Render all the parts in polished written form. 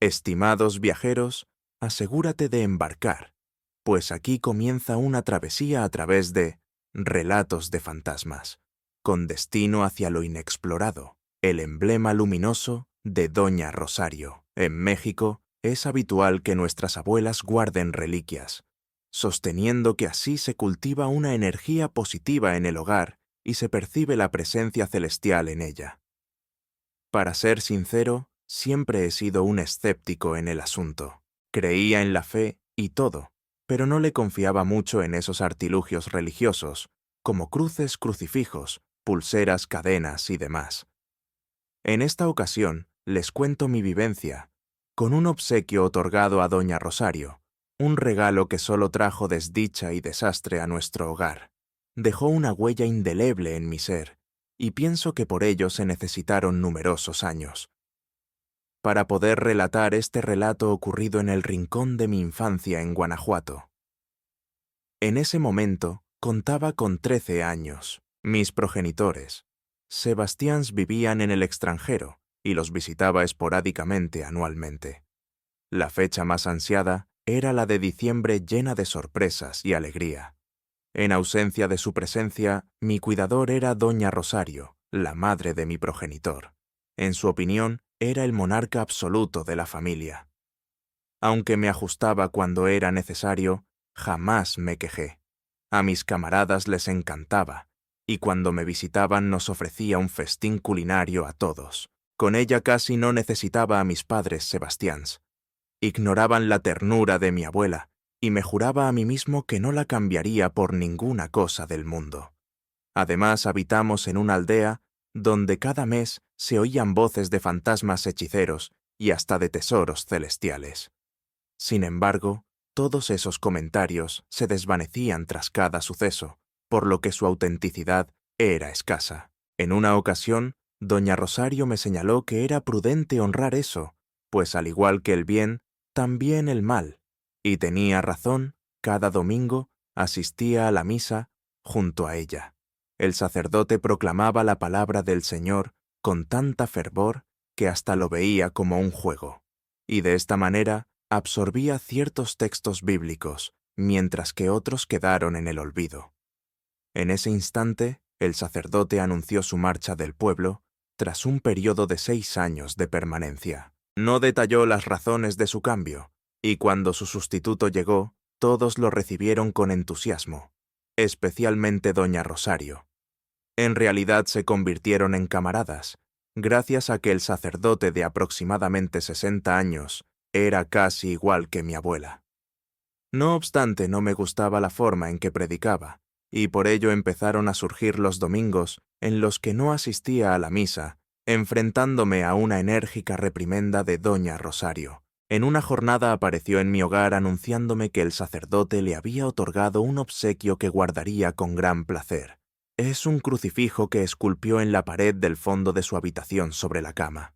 Estimados viajeros, asegúrate de embarcar, pues aquí comienza una travesía a través de relatos de fantasmas, con destino hacia lo inexplorado, el emblema luminoso de Doña Rosario. En México es habitual que nuestras abuelas guarden reliquias, sosteniendo que así se cultiva una energía positiva en el hogar y se percibe la presencia celestial en ella. Para ser sincero, siempre he sido un escéptico en el asunto. Creía en la fe y todo, pero no le confiaba mucho en esos artilugios religiosos, como cruces, crucifijos, pulseras, cadenas y demás. En esta ocasión, les cuento mi vivencia, con un obsequio otorgado a Doña Rosario, un regalo que solo trajo desdicha y desastre a nuestro hogar. Dejó una huella indeleble en mi ser, y pienso que por ello se necesitaron numerosos años para poder relatar este relato ocurrido en el rincón de mi infancia en Guanajuato. En ese momento contaba con 13 años. Mis progenitores, Sebastiáns, vivían en el extranjero y los visitaba esporádicamente anualmente. La fecha más ansiada era la de diciembre, llena de sorpresas y alegría. En ausencia de su presencia, mi cuidador era Doña Rosario, la madre de mi progenitor. En su opinión, era el monarca absoluto de la familia. Aunque me ajustaba cuando era necesario, jamás me quejé. A mis camaradas les encantaba, y cuando me visitaban nos ofrecía un festín culinario a todos. Con ella casi no necesitaba a mis padres Sebastiáns. Ignoraban la ternura de mi abuela, y me juraba a mí mismo que no la cambiaría por ninguna cosa del mundo. Además, habitamos en una aldea donde cada mes se oían voces de fantasmas hechiceros y hasta de tesoros celestiales. Sin embargo, todos esos comentarios se desvanecían tras cada suceso, por lo que su autenticidad era escasa. En una ocasión, Doña Rosario me señaló que era prudente honrar eso, pues al igual que el bien, también el mal, y tenía razón. Cada domingo asistía a la misa junto a ella. El sacerdote proclamaba la palabra del Señor con tanta fervor que hasta lo veía como un juego, y de esta manera absorbía ciertos textos bíblicos, mientras que otros quedaron en el olvido. En ese instante, el sacerdote anunció su marcha del pueblo tras un periodo de 6 años de permanencia. No detalló las razones de su cambio, y cuando su sustituto llegó, todos lo recibieron con entusiasmo, especialmente Doña Rosario. En realidad se convirtieron en camaradas, gracias a que el sacerdote de aproximadamente 60 años era casi igual que mi abuela. No obstante, no me gustaba la forma en que predicaba, y por ello empezaron a surgir los domingos en los que no asistía a la misa, enfrentándome a una enérgica reprimenda de Doña Rosario. En una jornada apareció en mi hogar anunciándome que el sacerdote le había otorgado un obsequio que guardaría con gran placer. Es un crucifijo que esculpió en la pared del fondo de su habitación sobre la cama.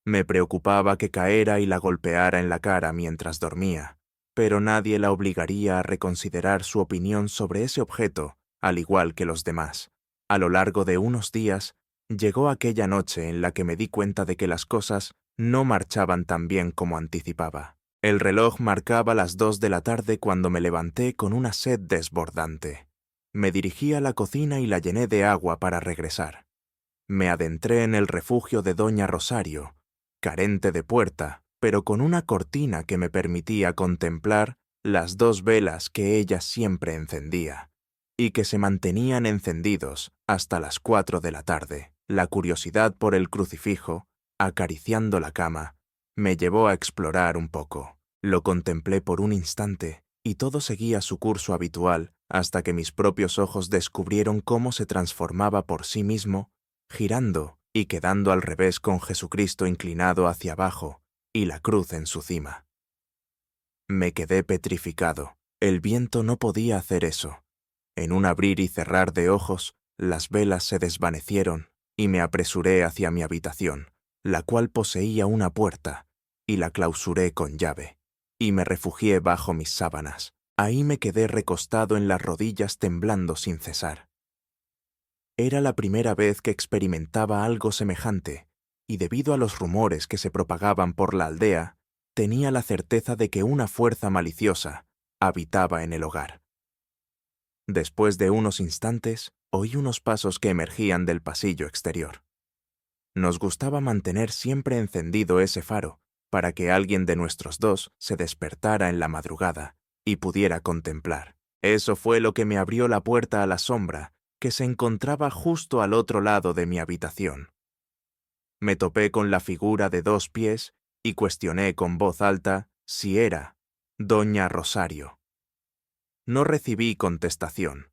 Me preocupaba que caera y la golpeara en la cara mientras dormía, pero nadie la obligaría a reconsiderar su opinión sobre ese objeto, al igual que los demás. A lo largo de unos días, llegó aquella noche en la que me di cuenta de que las cosas no marchaban tan bien como anticipaba. El reloj marcaba las 2 de la tarde cuando me levanté con una sed desbordante. Me dirigí a la cocina y la llené de agua para regresar. Me adentré en el refugio de Doña Rosario, carente de puerta, pero con una cortina que me permitía contemplar las 2 velas que ella siempre encendía, y que se mantenían encendidos hasta las 4 de la tarde. La curiosidad por el crucifijo, acariciando la cama, me llevó a explorar un poco. Lo contemplé por un instante, y todo seguía su curso habitual hasta que mis propios ojos descubrieron cómo se transformaba por sí mismo, girando y quedando al revés con Jesucristo inclinado hacia abajo y la cruz en su cima. Me quedé petrificado. El viento no podía hacer eso. En un abrir y cerrar de ojos, las velas se desvanecieron y me apresuré hacia mi habitación, la cual poseía una puerta, y la clausuré con llave, y me refugié bajo mis sábanas. Ahí me quedé recostado en las rodillas temblando sin cesar. Era la primera vez que experimentaba algo semejante, y debido a los rumores que se propagaban por la aldea, tenía la certeza de que una fuerza maliciosa habitaba en el hogar. Después de unos instantes, oí unos pasos que emergían del pasillo exterior. Nos gustaba mantener siempre encendido ese faro para que alguien de nuestros dos se despertara en la madrugada y pudiera contemplar. Eso fue lo que me abrió la puerta a la sombra que se encontraba justo al otro lado de mi habitación. Me topé con la figura de 2 pies y cuestioné con voz alta si era Doña Rosario. No recibí contestación.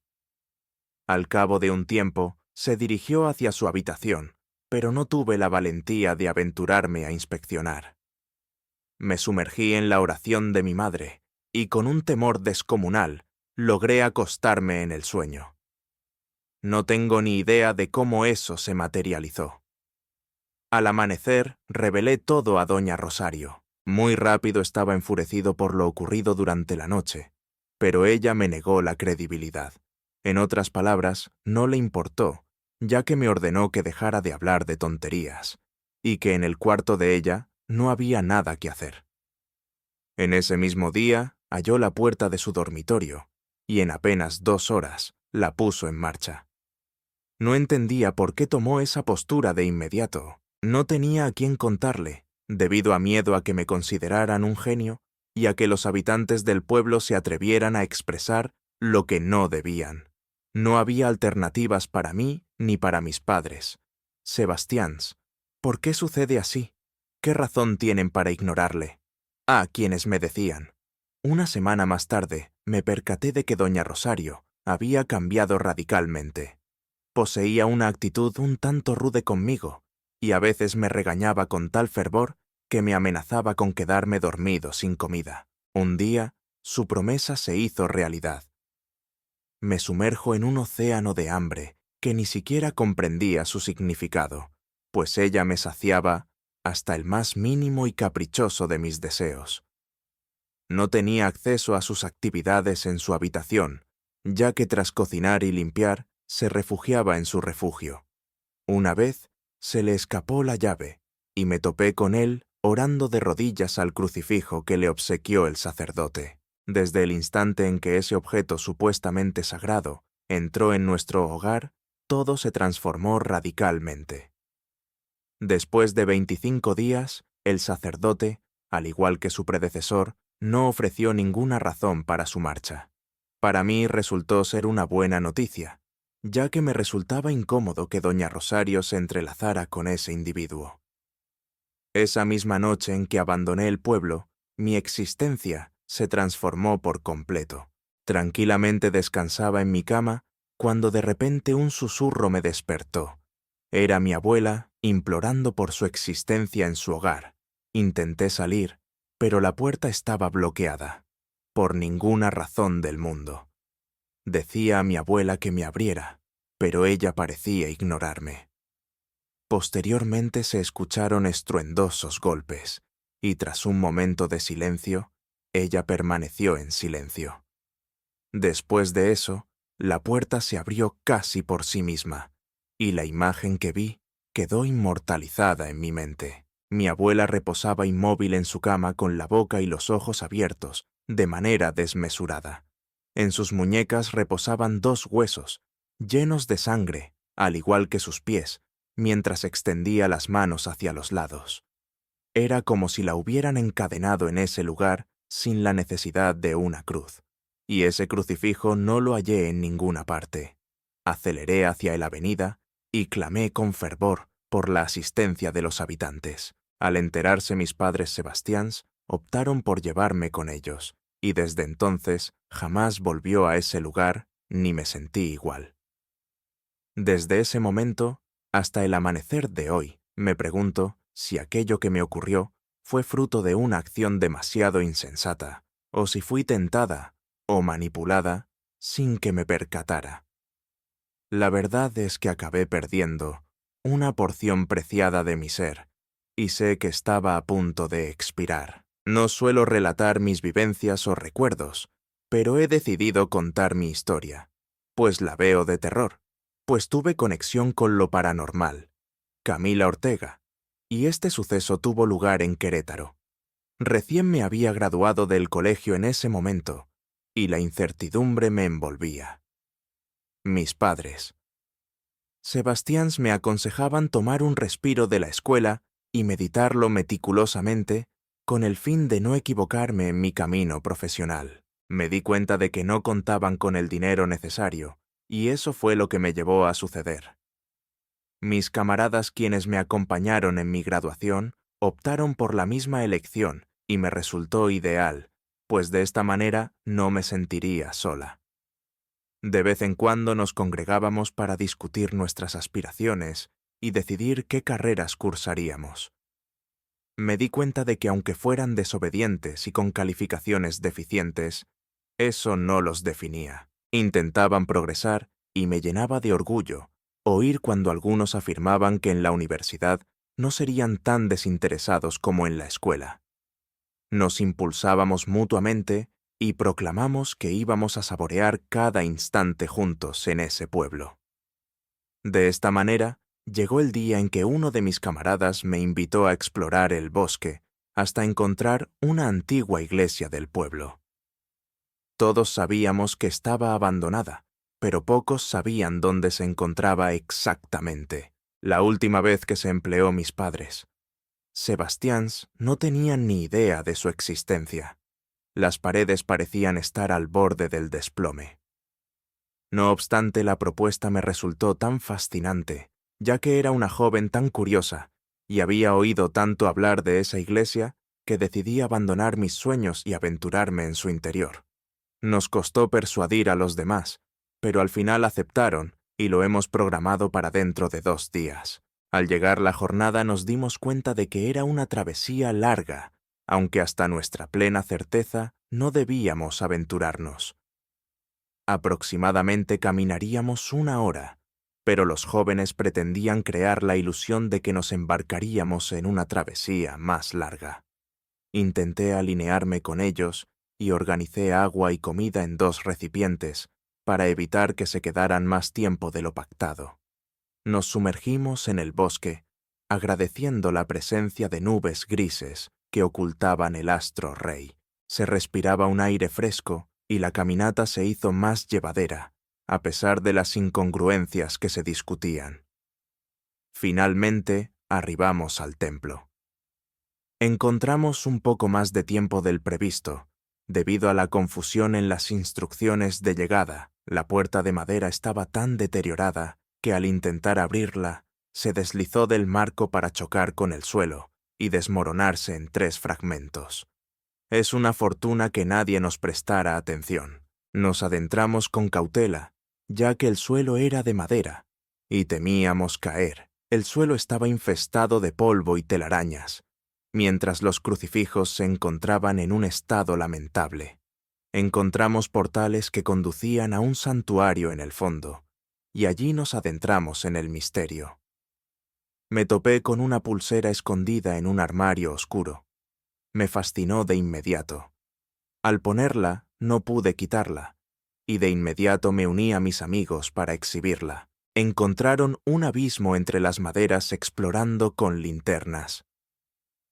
Al cabo de un tiempo, se dirigió hacia su habitación, pero no tuve la valentía de aventurarme a inspeccionar. Me sumergí en la oración de mi madre, y con un temor descomunal, logré acostarme en el sueño. No tengo ni idea de cómo eso se materializó. Al amanecer, revelé todo a Doña Rosario. Muy rápido estaba enfurecido por lo ocurrido durante la noche, pero ella me negó la credibilidad. En otras palabras, no le importó, ya que me ordenó que dejara de hablar de tonterías, y que en el cuarto de ella no había nada que hacer. En ese mismo día, halló la puerta de su dormitorio, y en apenas 2 horas la puso en marcha. No entendía por qué tomó esa postura de inmediato. No tenía a quién contarle, debido a miedo a que me consideraran un genio y a que los habitantes del pueblo se atrevieran a expresar lo que no debían. No había alternativas para mí ni para mis padres. Sebastiáns, ¿por qué sucede así? ¿Qué razón tienen para ignorarle? Ah, quienes me decían. Una semana más tarde, me percaté de que doña Rosario había cambiado radicalmente. Poseía una actitud un tanto rude conmigo, y a veces me regañaba con tal fervor que me amenazaba con quedarme dormido sin comida. Un día, su promesa se hizo realidad. Me sumerjo en un océano de hambre que ni siquiera comprendía su significado, pues ella me saciaba hasta el más mínimo y caprichoso de mis deseos. No tenía acceso a sus actividades en su habitación, ya que tras cocinar y limpiar, se refugiaba en su refugio. Una vez, se le escapó la llave, y me topé con él orando de rodillas al crucifijo que le obsequió el sacerdote. Desde el instante en que ese objeto supuestamente sagrado entró en nuestro hogar, todo se transformó radicalmente. Después de 25 días, el sacerdote, al igual que su predecesor, no ofreció ninguna razón para su marcha. Para mí resultó ser una buena noticia, ya que me resultaba incómodo que doña Rosario se entrelazara con ese individuo. Esa misma noche en que abandoné el pueblo, mi existencia se transformó por completo. Tranquilamente descansaba en mi cama cuando de repente un susurro me despertó. Era mi abuela implorando por su existencia en su hogar. Intenté salir, pero la puerta estaba bloqueada, por ninguna razón del mundo. Decía a mi abuela que me abriera, pero ella parecía ignorarme. Posteriormente se escucharon estruendosos golpes, y tras un momento de silencio, ella permaneció en silencio. Después de eso, la puerta se abrió casi por sí misma, y la imagen que vi quedó inmortalizada en mi mente. Mi abuela reposaba inmóvil en su cama con la boca y los ojos abiertos, de manera desmesurada. En sus muñecas reposaban 2 huesos, llenos de sangre, al igual que sus pies, mientras extendía las manos hacia los lados. Era como si la hubieran encadenado en ese lugar sin la necesidad de una cruz. Y ese crucifijo no lo hallé en ninguna parte. Aceleré hacia la avenida y clamé con fervor por la asistencia de los habitantes. Al enterarse mis padres Sebastiáns, optaron por llevarme con ellos, y desde entonces jamás volvió a ese lugar ni me sentí igual. Desde ese momento hasta el amanecer de hoy, me pregunto si aquello que me ocurrió fue fruto de una acción demasiado insensata, o si fui tentada o manipulada sin que me percatara. La verdad es que acabé perdiendo una porción preciada de mi ser, y sé que estaba a punto de expirar. No suelo relatar mis vivencias o recuerdos, pero he decidido contar mi historia, pues la veo de terror, pues tuve conexión con lo paranormal. Camila Ortega, y este suceso tuvo lugar en Querétaro. Recién me había graduado del colegio en ese momento, y la incertidumbre me envolvía. Mis padres. Sebastiáns me aconsejaban tomar un respiro de la escuela y meditarlo meticulosamente con el fin de no equivocarme en mi camino profesional. Me di cuenta de que no contaban con el dinero necesario, y eso fue lo que me llevó a suceder. Mis camaradas quienes me acompañaron en mi graduación optaron por la misma elección y me resultó ideal, pues de esta manera no me sentiría sola. De vez en cuando nos congregábamos para discutir nuestras aspiraciones y decidir qué carreras cursaríamos. Me di cuenta de que aunque fueran desobedientes y con calificaciones deficientes, eso no los definía. Intentaban progresar y me llenaba de orgullo oír cuando algunos afirmaban que en la universidad no serían tan desinteresados como en la escuela. Nos impulsábamos mutuamente y proclamamos que íbamos a saborear cada instante juntos en ese pueblo. De esta manera, llegó el día en que uno de mis camaradas me invitó a explorar el bosque hasta encontrar una antigua iglesia del pueblo. Todos sabíamos que estaba abandonada, pero pocos sabían dónde se encontraba exactamente. La última vez que se empleó mis padres. Sebastiáns no tenían ni idea de su existencia. Las paredes parecían estar al borde del desplome. No obstante, la propuesta me resultó tan fascinante, ya que era una joven tan curiosa, y había oído tanto hablar de esa iglesia, que decidí abandonar mis sueños y aventurarme en su interior. Nos costó persuadir a los demás, pero al final aceptaron y lo hemos programado para dentro de 2 días. Al llegar la jornada nos dimos cuenta de que era una travesía larga, aunque hasta nuestra plena certeza no debíamos aventurarnos. Aproximadamente caminaríamos 1 hora, pero los jóvenes pretendían crear la ilusión de que nos embarcaríamos en una travesía más larga. Intenté alinearme con ellos y organicé agua y comida en 2 recipientes para evitar que se quedaran más tiempo de lo pactado. Nos sumergimos en el bosque, agradeciendo la presencia de nubes grises que ocultaban el astro rey. Se respiraba un aire fresco y la caminata se hizo más llevadera, a pesar de las incongruencias que se discutían. Finalmente, arribamos al templo. Encontramos un poco más de tiempo del previsto. Debido a la confusión en las instrucciones de llegada, la puerta de madera estaba tan deteriorada que al intentar abrirla, se deslizó del marco para chocar con el suelo y desmoronarse en 3 fragmentos. Es una fortuna que nadie nos prestara atención. Nos adentramos con cautela, ya que el suelo era de madera, y temíamos caer. El suelo estaba infestado de polvo y telarañas, mientras los crucifijos se encontraban en un estado lamentable. Encontramos portales que conducían a un santuario en el fondo, y allí nos adentramos en el misterio. Me topé con una pulsera escondida en un armario oscuro. Me fascinó de inmediato. Al ponerla, no pude quitarla, y de inmediato me uní a mis amigos para exhibirla. Encontraron un abismo entre las maderas explorando con linternas.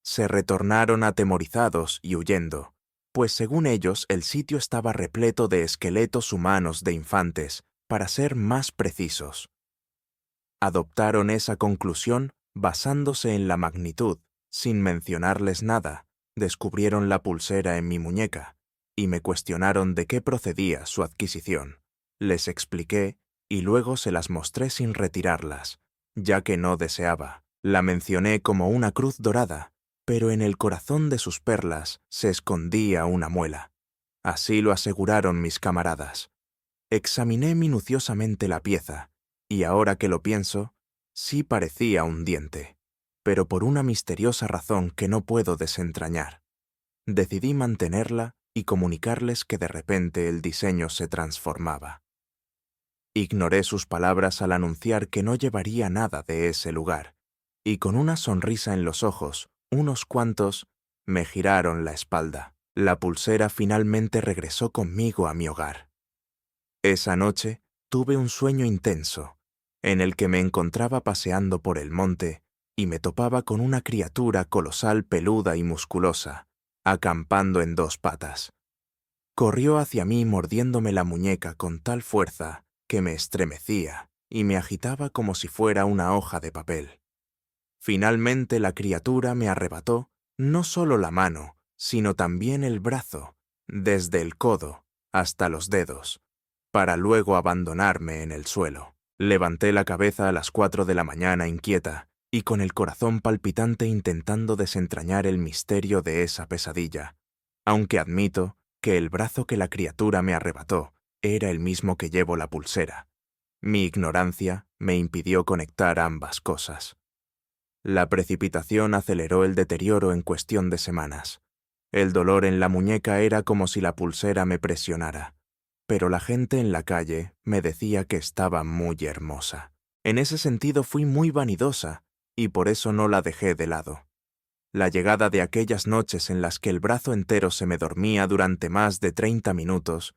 Se retornaron atemorizados y huyendo, pues según ellos el sitio estaba repleto de esqueletos humanos de infantes, para ser más precisos. Adoptaron esa conclusión basándose en la magnitud, sin mencionarles nada. Descubrieron la pulsera en mi muñeca y me cuestionaron de qué procedía su adquisición. Les expliqué y luego se las mostré sin retirarlas, ya que no deseaba. La mencioné como una cruz dorada, pero en el corazón de sus perlas se escondía una muela. Así lo aseguraron mis camaradas. Examiné minuciosamente la pieza, y ahora que lo pienso, sí parecía un diente, pero por una misteriosa razón que no puedo desentrañar. Decidí mantenerla y comunicarles que de repente el diseño se transformaba. Ignoré sus palabras al anunciar que no llevaría nada de ese lugar, y con una sonrisa en los ojos, unos cuantos me giraron la espalda. La pulsera finalmente regresó conmigo a mi hogar. Esa noche tuve un sueño intenso, en el que me encontraba paseando por el monte y me topaba con una criatura colosal, peluda y musculosa, acampando en 2 patas. Corrió hacia mí mordiéndome la muñeca con tal fuerza que me estremecía y me agitaba como si fuera una hoja de papel. Finalmente la criatura me arrebató no solo la mano, sino también el brazo, desde el codo hasta los dedos, para luego abandonarme en el suelo. Levanté la cabeza a las 4 de la mañana inquieta y con el corazón palpitante intentando desentrañar el misterio de esa pesadilla, aunque admito que el brazo que la criatura me arrebató era el mismo que llevo la pulsera. Mi ignorancia me impidió conectar ambas cosas. La precipitación aceleró el deterioro en cuestión de semanas. El dolor en la muñeca era como si la pulsera me presionara, pero la gente en la calle me decía que estaba muy hermosa. En ese sentido fui muy vanidosa y por eso no la dejé de lado. La llegada de aquellas noches en las que el brazo entero se me dormía durante más de 30 minutos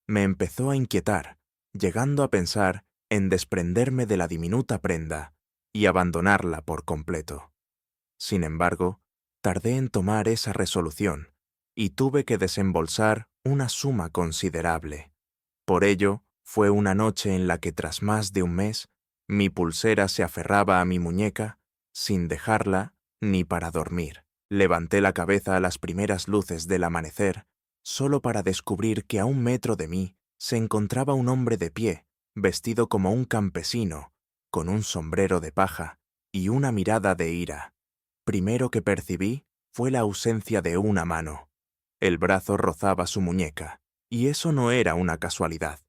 me empezó a inquietar, llegando a pensar en desprenderme de la diminuta prenda y abandonarla por completo. Sin embargo, tardé en tomar esa resolución y tuve que desembolsar una suma considerable. Por ello, fue una noche en la que tras más de un mes, mi pulsera se aferraba a mi muñeca sin dejarla ni para dormir. Levanté la cabeza a las primeras luces del amanecer, solo para descubrir que a 1 metro de mí se encontraba un hombre de pie, vestido como un campesino, con un sombrero de paja y una mirada de ira. Primero que percibí fue la ausencia de una mano. El brazo rozaba su muñeca, y eso no era una casualidad.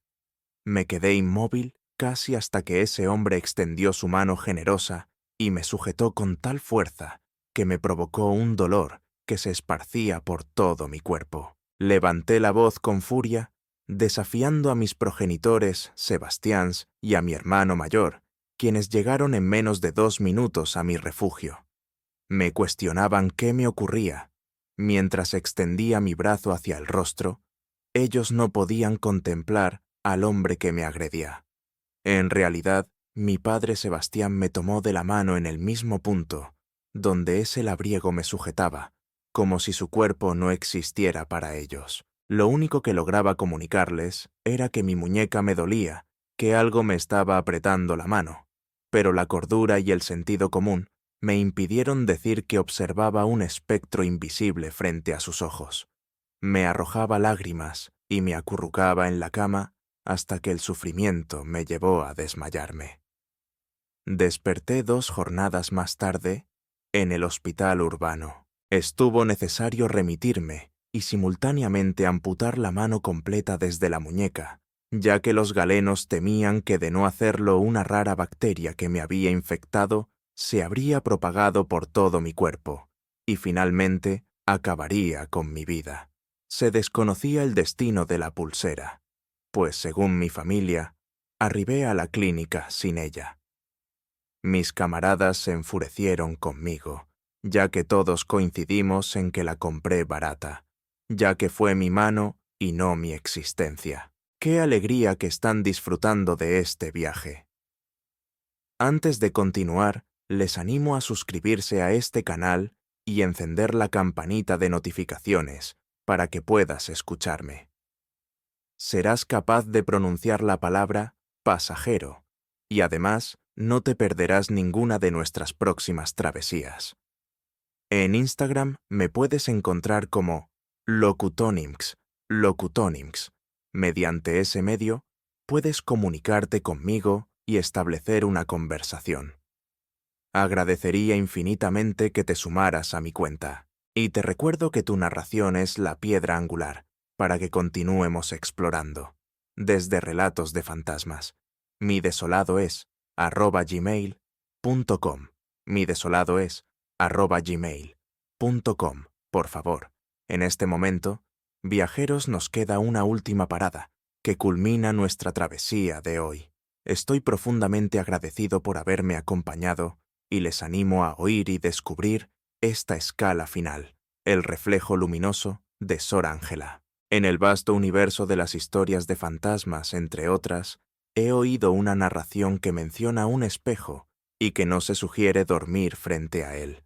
Me quedé inmóvil casi hasta que ese hombre extendió su mano generosa y me sujetó con tal fuerza que me provocó un dolor que se esparcía por todo mi cuerpo. Levanté la voz con furia, desafiando a mis progenitores, Sebastiáns, y a mi hermano mayor, quienes llegaron en menos de 2 minutos a mi refugio. Me cuestionaban qué me ocurría. Mientras extendía mi brazo hacia el rostro, ellos no podían contemplar al hombre que me agredía. En realidad, mi padre Sebastián me tomó de la mano en el mismo punto donde ese labriego me sujetaba, como si su cuerpo no existiera para ellos. Lo único que lograba comunicarles era que mi muñeca me dolía, que algo me estaba apretando la mano, pero la cordura y el sentido común me impidieron decir que observaba un espectro invisible frente a sus ojos. Me arrojaba lágrimas y me acurrucaba en la cama hasta que el sufrimiento me llevó a desmayarme. Desperté 2 jornadas más tarde en el hospital urbano. Estuvo necesario remitirme y simultáneamente amputar la mano completa desde la muñeca, ya que los galenos temían que de no hacerlo una rara bacteria que me había infectado se habría propagado por todo mi cuerpo y finalmente acabaría con mi vida. Se desconocía el destino de la pulsera, pues según mi familia, arribé a la clínica sin ella. Mis camaradas se enfurecieron conmigo, ya que todos coincidimos en que la compré barata, ya que fue mi mano y no mi existencia. ¡Qué alegría que están disfrutando de este viaje! Antes de continuar, les animo a suscribirse a este canal y encender la campanita de notificaciones para que puedas escucharme. Serás capaz de pronunciar la palabra pasajero y además no te perderás ninguna de nuestras próximas travesías. En Instagram me puedes encontrar como Locutonymx. Mediante ese medio puedes comunicarte conmigo y establecer una conversación. Agradecería infinitamente que te sumaras a mi cuenta. Y te recuerdo que tu narración es la piedra angular para que continuemos explorando. Desde Relatos de Fantasmas. Mi desolado es @gmail.com. Mi desolado es @gmail.com. Por favor, en este momento, viajeros, nos queda una última parada que culmina nuestra travesía de hoy. Estoy profundamente agradecido por haberme acompañado y les animo a oír y descubrir esta escala final, el reflejo luminoso de Sor Ángela. En el vasto universo de las historias de fantasmas, entre otras, he oído una narración que menciona un espejo y que no se sugiere dormir frente a él.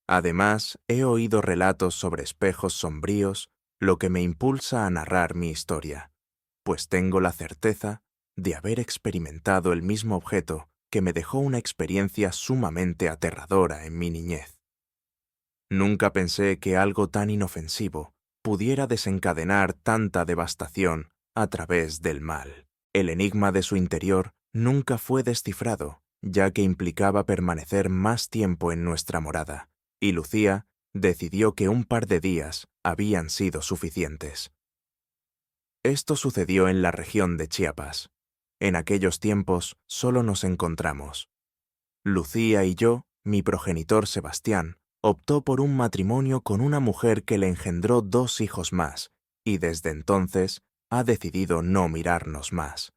Además, he oído relatos sobre espejos sombríos, lo que me impulsa a narrar mi historia, pues tengo la certeza de haber experimentado el mismo objeto que me dejó una experiencia sumamente aterradora en mi niñez. Nunca pensé que algo tan inofensivo pudiera desencadenar tanta devastación a través del mal. El enigma de su interior nunca fue descifrado, ya que implicaba permanecer más tiempo en nuestra morada, y Lucía decidió que un par de días habían sido suficientes. Esto sucedió en la región de Chiapas. En aquellos tiempos solo nos encontramos. Lucía y yo, mi progenitor Sebastián, optó por un matrimonio con una mujer que le engendró 2 hijos más, y desde entonces ha decidido no mirarnos más.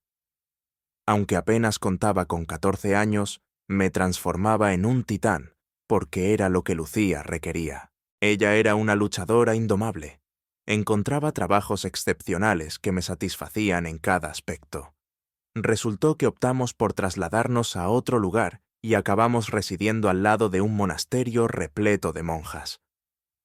Aunque apenas contaba con 14 años, me transformaba en un titán, porque era lo que Lucía requería. Ella era una luchadora indomable. Encontraba trabajos excepcionales que me satisfacían en cada aspecto. Resultó que optamos por trasladarnos a otro lugar y acabamos residiendo al lado de un monasterio repleto de monjas.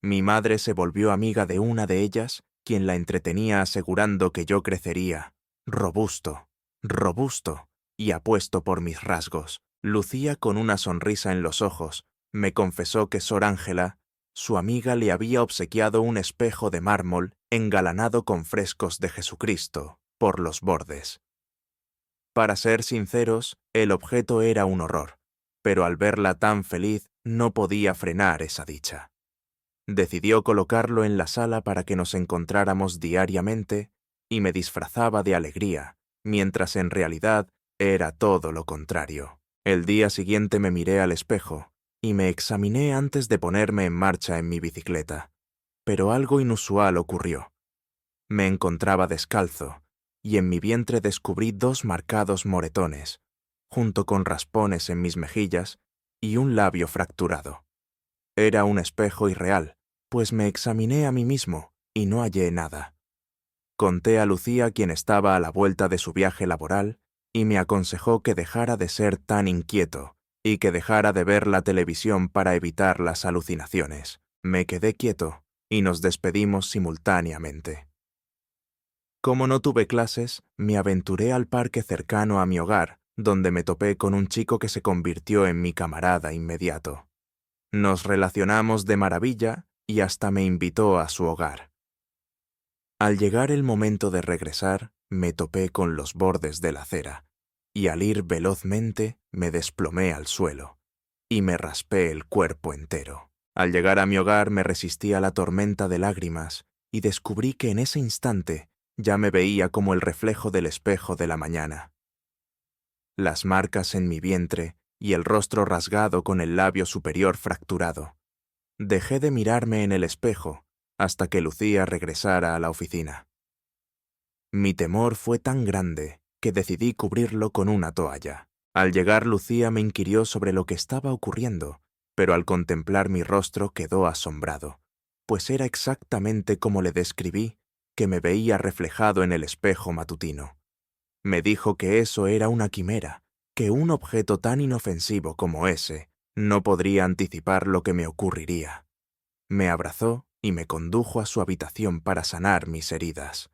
Mi madre se volvió amiga de una de ellas, quien la entretenía asegurando que yo crecería, robusto, robusto y apuesto por mis rasgos. Lucía, con una sonrisa en los ojos, me confesó que Sor Ángela, su amiga, le había obsequiado un espejo de mármol engalanado con frescos de Jesucristo por los bordes. Para ser sinceros, el objeto era un horror, pero al verla tan feliz no podía frenar esa dicha. Decidió colocarlo en la sala para que nos encontráramos diariamente y me disfrazaba de alegría, mientras en realidad era todo lo contrario. El día siguiente me miré al espejo y me examiné antes de ponerme en marcha en mi bicicleta, pero algo inusual ocurrió. Me encontraba descalzo y en mi vientre descubrí 2 marcados moretones, junto con raspones en mis mejillas y un labio fracturado. Era un espejo irreal, pues me examiné a mí mismo y no hallé nada. Conté a Lucía, quien estaba a la vuelta de su viaje laboral, y me aconsejó que dejara de ser tan inquieto y que dejara de ver la televisión para evitar las alucinaciones. Me quedé quieto y nos despedimos simultáneamente. Como no tuve clases, me aventuré al parque cercano a mi hogar, donde me topé con un chico que se convirtió en mi camarada inmediato. Nos relacionamos de maravilla y hasta me invitó a su hogar. Al llegar el momento de regresar, me topé con los bordes de la acera, y al ir velozmente me desplomé al suelo, y me raspé el cuerpo entero. Al llegar a mi hogar me resistí a la tormenta de lágrimas, y descubrí que en ese instante ya me veía como el reflejo del espejo de la mañana. Las marcas en mi vientre y el rostro rasgado con el labio superior fracturado. Dejé de mirarme en el espejo hasta que Lucía regresara a la oficina. Mi temor fue tan grande que decidí cubrirlo con una toalla. Al llegar, Lucía me inquirió sobre lo que estaba ocurriendo, pero al contemplar mi rostro quedó asombrado, pues era exactamente como le describí, que me veía reflejado en el espejo matutino. Me dijo que eso era una quimera, que un objeto tan inofensivo como ese no podría anticipar lo que me ocurriría. Me abrazó y me condujo a su habitación para sanar mis heridas.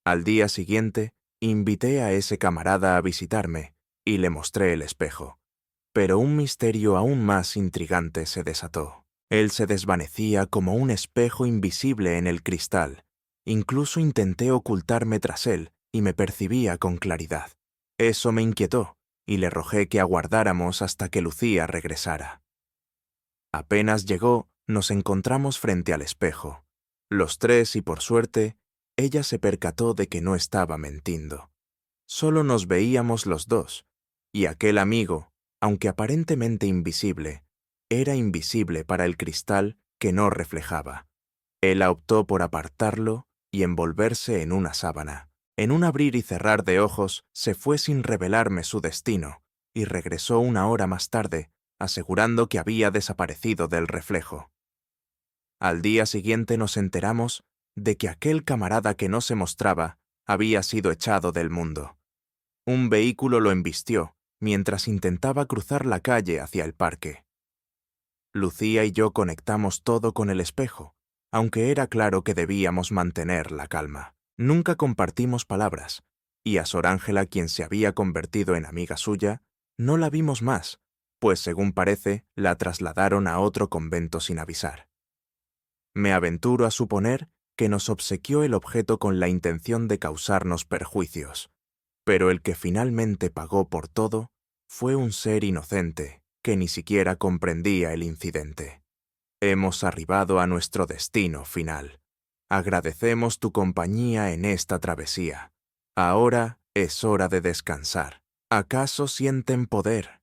Al día siguiente, invité a ese camarada a visitarme y le mostré el espejo. Pero un misterio aún más intrigante se desató. Él se desvanecía como un espejo invisible en el cristal. Incluso intenté ocultarme tras él y me percibía con claridad. Eso me inquietó y le rogué que aguardáramos hasta que Lucía regresara. Apenas llegó, nos encontramos frente al espejo, los tres, y por suerte, ella se percató de que no estaba mintiendo. Solo nos veíamos los dos, y aquel amigo, aunque aparentemente invisible, era invisible para el cristal que no reflejaba. Él optó por apartarlo y envolverse en una sábana. En un abrir y cerrar de ojos se fue sin revelarme su destino, y regresó 1 hora más tarde, asegurando que había desaparecido del reflejo. Al día siguiente nos enteramos de que aquel camarada que no se mostraba había sido echado del mundo. Un vehículo lo embistió, mientras intentaba cruzar la calle hacia el parque. Lucía y yo conectamos todo con el espejo, aunque era claro que debíamos mantener la calma. Nunca compartimos palabras, y a Sor Ángela, quien se había convertido en amiga suya, no la vimos más, pues según parece, la trasladaron a otro convento sin avisar. Me aventuro a suponer que nos obsequió el objeto con la intención de causarnos perjuicios, pero el que finalmente pagó por todo fue un ser inocente que ni siquiera comprendía el incidente. Hemos arribado a nuestro destino final. Agradecemos tu compañía en esta travesía. Ahora es hora de descansar. ¿Acaso sienten poder